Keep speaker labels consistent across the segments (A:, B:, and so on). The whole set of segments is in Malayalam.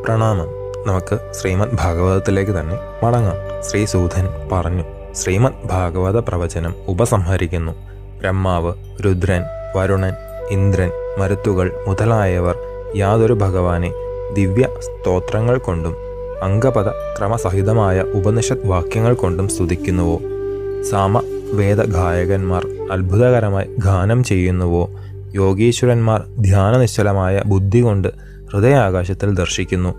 A: പ്രണാമം. നമുക്ക് ശ്രീമദ് ഭാഗവതത്തിലേക്ക് തന്നെ മടങ്ങാം. ശ്രീസൂതൻ പറഞ്ഞു. ശ്രീമദ് ഭാഗവത പ്രവചനം ഉപസംഹരിക്കുന്നു. ബ്രഹ്മാവ്, രുദ്രൻ, വരുണൻ, ഇന്ദ്രൻ, മരുത്തുകൾ മുതലായവർ യാതൊരു ഭഗവാനെ ദിവ്യ സ്തോത്രങ്ങൾ കൊണ്ടും അംഗപദ ക്രമസഹിതമായ ഉപനിഷത് വാക്യങ്ങൾ കൊണ്ടും സ്തുതിക്കുന്നുവോ, സാമവേദഗായകന്മാർ അത്ഭുതകരമായി ഗാനം ചെയ്യുന്നുവോ, യോഗീശ്വരന്മാർ ധ്യാനനിശ്ചലമായ ബുദ്ധി കൊണ്ട് ഹൃദയാകാശത്തിൽ ദർശിക്കുന്നു,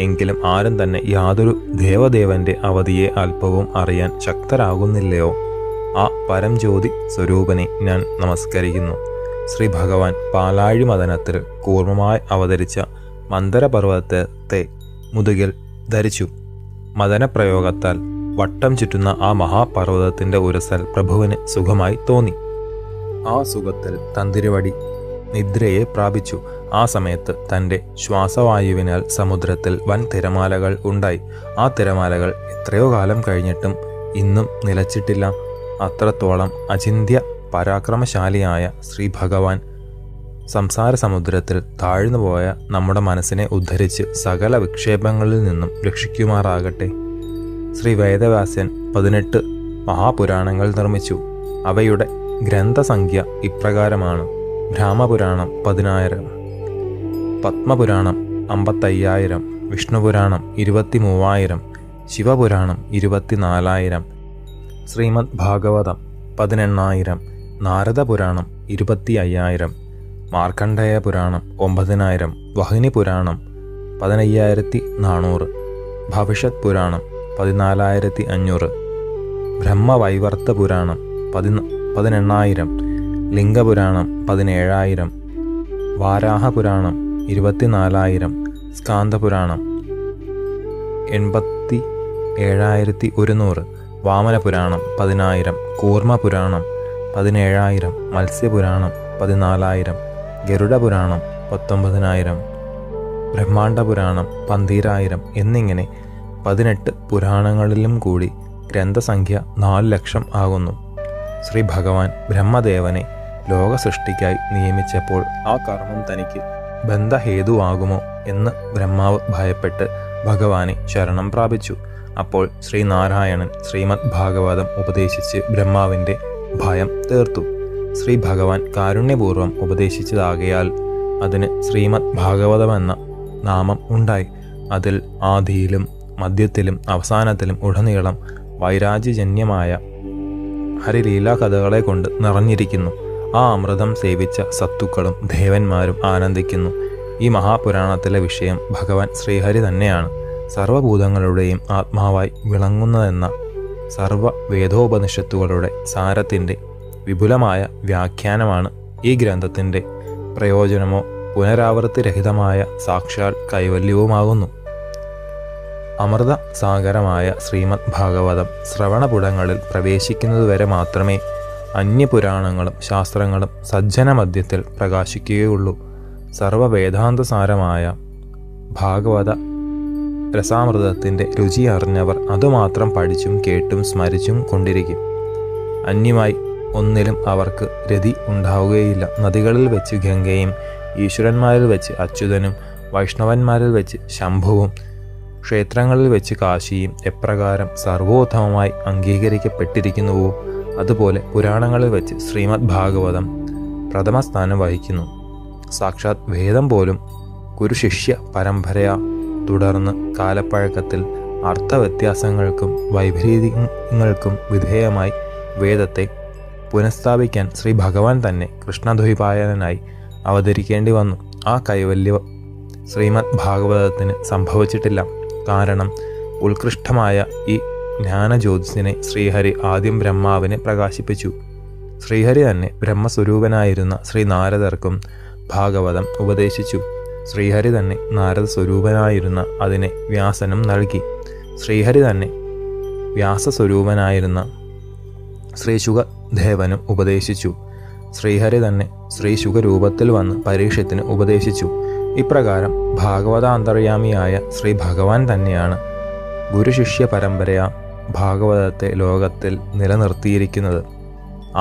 A: എങ്കിലും ആരും തന്നെ യാതൊരു ദേവദേവന്റെ അവധിയെ അല്പവും അറിയാൻ ശക്തരാകുന്നില്ലയോ, ആ പരംജ്യോതി സ്വരൂപനെ ഞാൻ നമസ്കരിക്കുന്നു. ശ്രീ ഭഗവാൻ പാലാഴി മദനത്തിൽ കൂർമ്മമായി അവതരിച്ച മന്ദരപർവ്വതത്തെ മുതുകിൽ ധരിച്ചു. മദനപ്രയോഗത്താൽ വട്ടം ചുറ്റുന്ന ആ മഹാപർവ്വതത്തിന്റെ ഉരസൽ പ്രഭുവിന് സുഖമായി തോന്നി. ആ സുഖത്തിൽ തന്തിരുവടി നിദ്രയെ പ്രാപിച്ചു. ആ സമയത്ത് തൻ്റെ ശ്വാസവായുവിനാൽ സമുദ്രത്തിൽ വൻ തിരമാലകൾ ഉണ്ടായി. ആ തിരമാലകൾ എത്രയോ കാലം കഴിഞ്ഞിട്ടും ഇന്നും നിലച്ചിട്ടില്ല. അത്രത്തോളം അചിന്ത്യ പരാക്രമശാലിയായ ശ്രീ ഭഗവാൻ സംസാര സമുദ്രത്തിൽ താഴ്ന്നുപോയ നമ്മുടെ മനസ്സിനെ ഉദ്ധരിച്ച് സകല വിക്ഷേപങ്ങളിൽ നിന്നും രക്ഷിക്കുമാറാകട്ടെ. ശ്രീ വേദവ്യാസൻ 18 മഹാപുരാണങ്ങൾ നിർമ്മിച്ചു. അവയുടെ ഗ്രന്ഥസംഖ്യ ഇപ്രകാരമാണ്: ബ്രഹ്മപുരാണം 10,000, പത്മപുരാണം 55,000, വിഷ്ണുപുരാണം 23,000, ശിവപുരാണം 24,000, ശ്രീമദ് ഭാഗവതം 18,000, നാരദപുരാണം 25,000, മാർക്കണ്ഡേയ പുരാണം 9,000, വഹിനി പുരാണം 15,400, ഭവിഷ്യത് പുരാണം 14,500, ബ്രഹ്മവൈവർത്ത പുരാണം 18,000, ലിംഗപുരാണം 17,000, വാരാഹപുരാണം 24,000, സ്കാന്ദപുരാണം 87,100, വാമനപുരാണം 10,000, കൂർമ്മപുരാണം 17,000, മത്സ്യപുരാണം 14,000, ഗരുഡപുരാണം 19,000, ബ്രഹ്മാണ്ഡപുരാണം 12,000 എന്നിങ്ങനെ 18 പുരാണങ്ങളിലും കൂടി ഗ്രന്ഥസംഖ്യ 4,00,000 ആകുന്നു. ശ്രീ ഭഗവാൻ ബ്രഹ്മദേവനെ ലോകസൃഷ്ടിക്കായി നിയമിച്ചപ്പോൾ ആ കർമ്മം തനിക്ക് ബന്ധഹേതുവാകുമോ എന്ന് ബ്രഹ്മാവ് ഭയപ്പെട്ട് ഭഗവാനെ ശരണം പ്രാപിച്ചു. അപ്പോൾ ശ്രീനാരായണൻ ശ്രീമദ് ഭാഗവതം ഉപദേശിച്ച് ബ്രഹ്മാവിൻ്റെ ഭയം തീർത്തു. ശ്രീ ഭഗവാൻ കാരുണ്യപൂർവ്വം ഉപദേശിച്ചതാകയാൽ അതിന് ശ്രീമദ് ഭാഗവതമെന്ന നാമം ഉണ്ടായി. അതിൽ ആദിയിലും മധ്യത്തിലും അവസാനത്തിലും ഉടനീളം വൈരാജ്യജന്യമായ ഹരിലീലാ കഥകളെ കൊണ്ട് നിറഞ്ഞിരിക്കുന്നു. ആ അമൃതം സേവിച്ച സത്തുക്കളും ദേവന്മാരും ആനന്ദിക്കുന്നു. ഈ മഹാപുരാണത്തിലെ വിഷയം ഭഗവാൻ ശ്രീഹരി തന്നെയാണ്. സർവഭൂതങ്ങളുടെയും ആത്മാവായി വിളങ്ങുന്നതെന്ന സർവ വേദോപനിഷത്തുകളുടെ സാരത്തിൻ്റെ വിപുലമായ വ്യാഖ്യാനമാണ് ഈ ഗ്രന്ഥത്തിൻ്റെ പ്രയോജനമോ പുനരാവൃത്തിരഹിതമായ സാക്ഷാൽ കൈവല്യവുമാകുന്നു. അമൃത സാഗരമായ ശ്രീമദ് ഭാഗവതം ശ്രവണപുടങ്ങളിൽ പ്രവേശിക്കുന്നതുവരെ മാത്രമേ അന്യപുരാണങ്ങളും ശാസ്ത്രങ്ങളും സജ്ജനമധ്യത്തിൽ പ്രകാശിക്കുകയുള്ളൂ. സർവവേദാന്തസാരമായ ഭാഗവത രസാമൃതത്തിൻ്റെ രുചി അറിഞ്ഞവർ അതുമാത്രം പഠിച്ചും കേട്ടും സ്മരിച്ചും കൊണ്ടിരിക്കും. അന്യമായി ഒന്നിലും അവർക്ക് രതി ഉണ്ടാവുകയില്ല. നദികളിൽ വെച്ച് ഗംഗയും, ഈശ്വരന്മാരിൽ വെച്ച് അച്യുതനും, വൈഷ്ണവന്മാരിൽ വെച്ച് ശംഭുവും, ക്ഷേത്രങ്ങളിൽ വെച്ച് കാശിയും എപ്രകാരം സർവോത്തമമായി അംഗീകരിക്കപ്പെട്ടിരിക്കുന്നുവോ അതുപോലെ പുരാണങ്ങളിൽ വെച്ച് ശ്രീമദ് ഭാഗവതം പ്രഥമസ്ഥാനം വഹിക്കുന്നു. സാക്ഷാത് വേദം പോലും ഗുരുശിഷ്യ പരമ്പരയാ തുടർന്ന് കാലപ്പഴക്കത്തിൽ അർത്ഥവ്യത്യാസങ്ങൾക്കും വൈപരീത്യങ്ങൾക്കും വിധേയമായി വേദത്തെ പുനഃസ്ഥാപിക്കാൻ ശ്രീ ഭഗവാൻ തന്നെ കൃഷ്ണദ്വൈപായനായി അവതരിക്കേണ്ടി വന്നു. ആ കൈവല്യ ശ്രീമദ് ഭാഗവതത്തിന് സംഭവിച്ചിട്ടില്ല. കാരണം ഉത്കൃഷ്ടമായ ഈ ജ്ഞാനജ്യോതിസിനെ ശ്രീഹരി ആദ്യം ബ്രഹ്മാവിനെ പ്രകാശിപ്പിച്ചു. ശ്രീഹരി തന്നെ ബ്രഹ്മസ്വരൂപനായിരുന്ന ശ്രീ നാരദർക്കും ഭാഗവതം ഉപദേശിച്ചു. ശ്രീഹരി തന്നെ നാരദ സ്വരൂപനായിരുന്ന അതിനെ വ്യാസനും നൽകി. ശ്രീഹരി തന്നെ വ്യാസസ്വരൂപനായിരുന്ന ശ്രീശുകദേവനും ഉപദേശിച്ചു. ശ്രീഹരി തന്നെ ശ്രീശുകരൂപത്തിൽ വന്ന് പരീക്ഷത്തിന് ഉപദേശിച്ചു. ഇപ്രകാരം ഭാഗവതാന്തർയാമിയായ ശ്രീ ഭഗവാൻ തന്നെയാണ് ഗുരുശിഷ്യ പരമ്പരയാ ഭാഗവതത്തെ ലോകത്തിൽ നിലനിർത്തിയിരിക്കുന്നത്.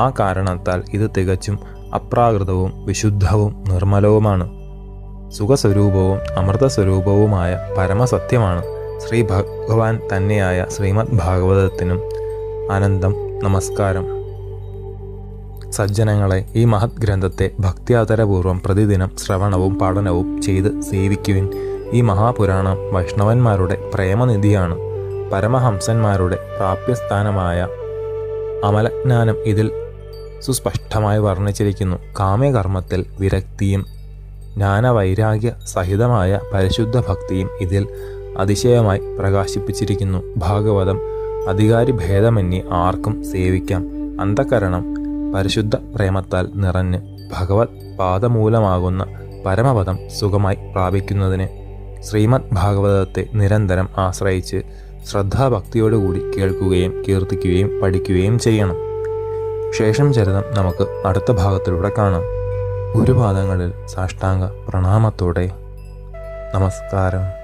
A: ആ കാരണത്താൽ ഇത് തികച്ചും അപ്രാകൃതവും വിശുദ്ധവും നിർമ്മലവുമാണ്. സുഖസ്വരൂപവും അമൃതസ്വരൂപവുമായ പരമസത്യമാണ്. ശ്രീ ഭഗവാൻ തന്നെയായ ശ്രീമദ് ഭാഗവതത്തിനും അനന്തം നമസ്കാരം. സജ്ജനങ്ങളെ, ഈ മഹത് ഗ്രന്ഥത്തെ ഭക്ത്യാദരപൂർവ്വം പ്രതിദിനം ശ്രവണവും പഠനവും ചെയ്ത് സേവിക്കുവിൻ. ഈ മഹാപുരാണം വൈഷ്ണവന്മാരുടെ പ്രേമനിധിയാണ്. പരമഹംസന്മാരുടെ പ്രാപ്യസ്ഥാനമായ അമലജ്ഞാനം ഇതിൽ സുസ്പഷ്ടമായി വർണ്ണിച്ചിരിക്കുന്നു. കാമ്യകർമ്മത്തിൽ വിരക്തിയും ജ്ഞാനവൈരാഗ്യ സഹിതമായ പരിശുദ്ധ ഭക്തിയും ഇതിൽ അതിശയമായി പ്രകാശിപ്പിച്ചിരിക്കുന്നു. ഭാഗവതം അധികാരി ഭേദമന്യേ ആർക്കും സേവിക്കാം. അന്ധകരണം പരിശുദ്ധ പ്രേമത്താൽ നിറഞ്ഞ് ഭഗവത് പാദമൂലമാകുന്ന പരമപദം സുഖമായി പ്രാപിക്കുന്നതിന് ശ്രീമദ് ഭാഗവതത്തെ നിരന്തരം ആശ്രയിച്ച് ശ്രദ്ധാഭക്തിയോടുകൂടി കേൾക്കുകയും കീർത്തിക്കുകയും പഠിക്കുകയും ചെയ്യണം. ശേഷം ചരിതം നമുക്ക് അടുത്ത ഭാഗത്തിലൂടെ കാണാം. ഗുരുപാദങ്ങളിൽ സാഷ്ടാംഗ പ്രണാമത്തോടെ നമസ്കാരം.